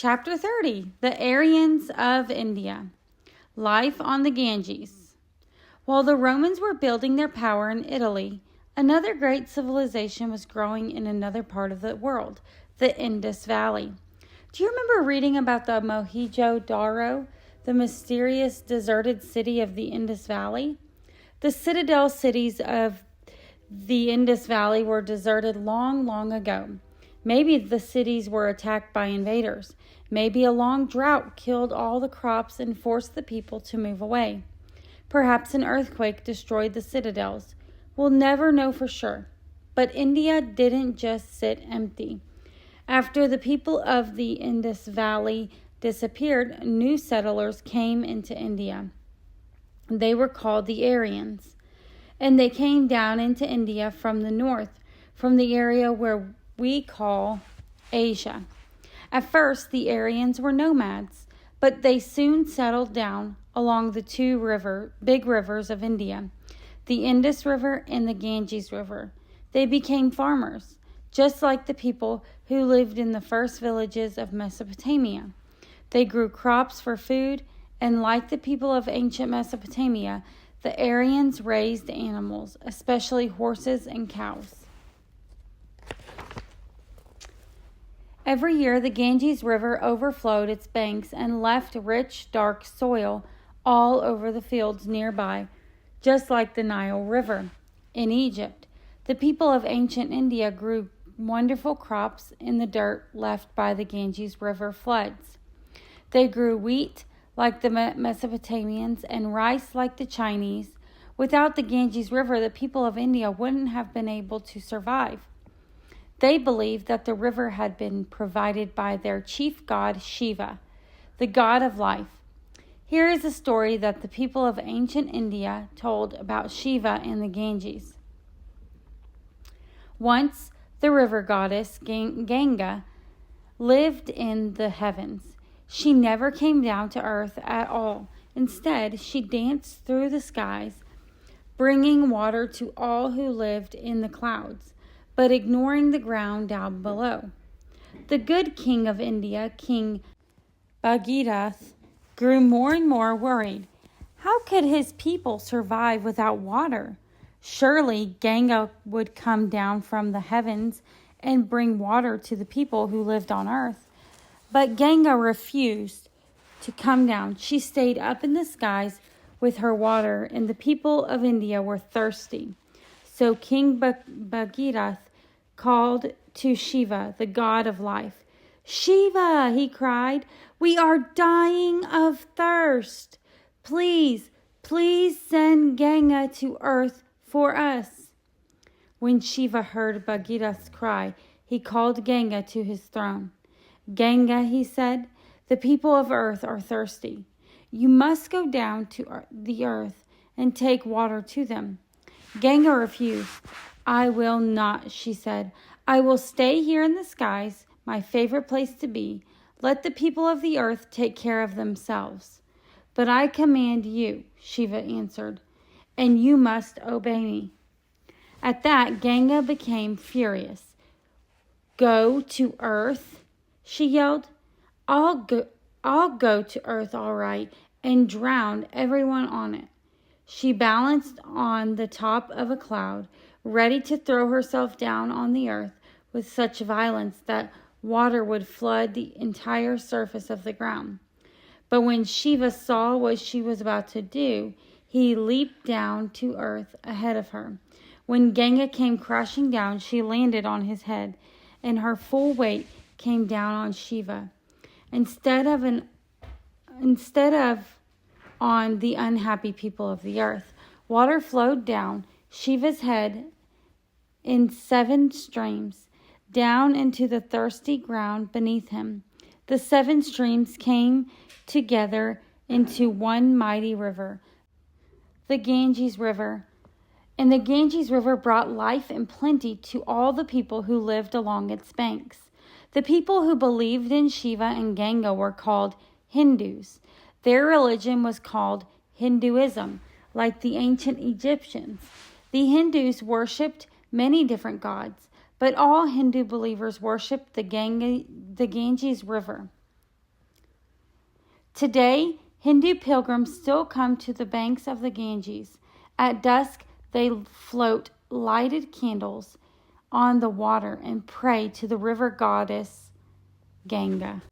Chapter 30, The Aryans of India. Life on the Ganges. While the Romans were building their power in Italy, another great civilization was growing in another part of the world, the Indus Valley. Do you remember reading about the Mohenjo-Daro, the mysterious deserted city of the Indus Valley? The citadel cities of the Indus Valley were deserted long, long ago. Maybe the cities were attacked by invaders. Maybe a long drought killed all the crops and forced the people to move away. Perhaps an earthquake destroyed the citadels. We'll never know for sure. But India didn't just sit empty. After the people of the Indus Valley disappeared, new settlers came into India. They were called the Aryans. And they came down into India from the north, from the area where we call Asia. At first, the Aryans were nomads, but they soon settled down along the two big rivers of India, the Indus River and the Ganges River. They became farmers, just like the people who lived in the first villages of Mesopotamia. They grew crops for food, and like the people of ancient Mesopotamia, the Aryans raised animals, especially horses and cows. Every year, the Ganges River overflowed its banks and left rich, dark soil all over the fields nearby, just like the Nile River. In Egypt, the people of ancient India grew wonderful crops in the dirt left by the Ganges River floods. They grew wheat like the Mesopotamians and rice like the Chinese. Without the Ganges River, the people of India wouldn't have been able to survive. They believed that the river had been provided by their chief god Shiva, the god of life. Here is a story that the people of ancient India told about Shiva and the Ganges. Once, the river goddess Ganga lived in the heavens. She never came down to earth at all. Instead, she danced through the skies, bringing water to all who lived in the clouds, but ignoring the ground down below. The good king of India, King Bhagirath, grew more and more worried. How could his people survive without water? Surely Ganga would come down from the heavens and bring water to the people who lived on earth. But Ganga refused to come down. She stayed up in the skies with her water, and the people of India were thirsty. So King Bhagirath called to Shiva, the god of life. "Shiva," he cried, "we are dying of thirst. Please send Ganga to earth for us." When Shiva heard Bhagirath's cry, he called Ganga to his throne. "Ganga," he said, "the people of earth are thirsty. You must go down to the earth and take water to them." Ganga refused. "I will not," she said. "I will stay here in the skies, my favorite place to be. Let the people of the earth take care of themselves." "But I command you," Shiva answered, "and you must obey me." At that, Ganga became furious. "Go to earth?" she yelled. I'll go to earth all right and drown everyone on it." She balanced on the top of a cloud, ready to throw herself down on the earth with such violence that water would flood the entire surface of the ground. But when Shiva saw what she was about to do, he leaped down to earth ahead of her. When Ganga came crashing down, she landed on his head, and her full weight came down on Shiva, instead of on the unhappy people of the earth. Water flowed down Shiva's head in 7 streams, down into the thirsty ground beneath him. The 7 streams came together into one mighty river, the Ganges River. And the Ganges River brought life and plenty to all the people who lived along its banks. The people who believed in Shiva and Ganga were called Hindus. Their religion was called Hinduism, like the ancient Egyptians. The Hindus worshipped many different gods, but all Hindu believers worshipped the Ganges River. Today, Hindu pilgrims still come to the banks of the Ganges. At dusk, they float lighted candles on the water and pray to the river goddess Ganga.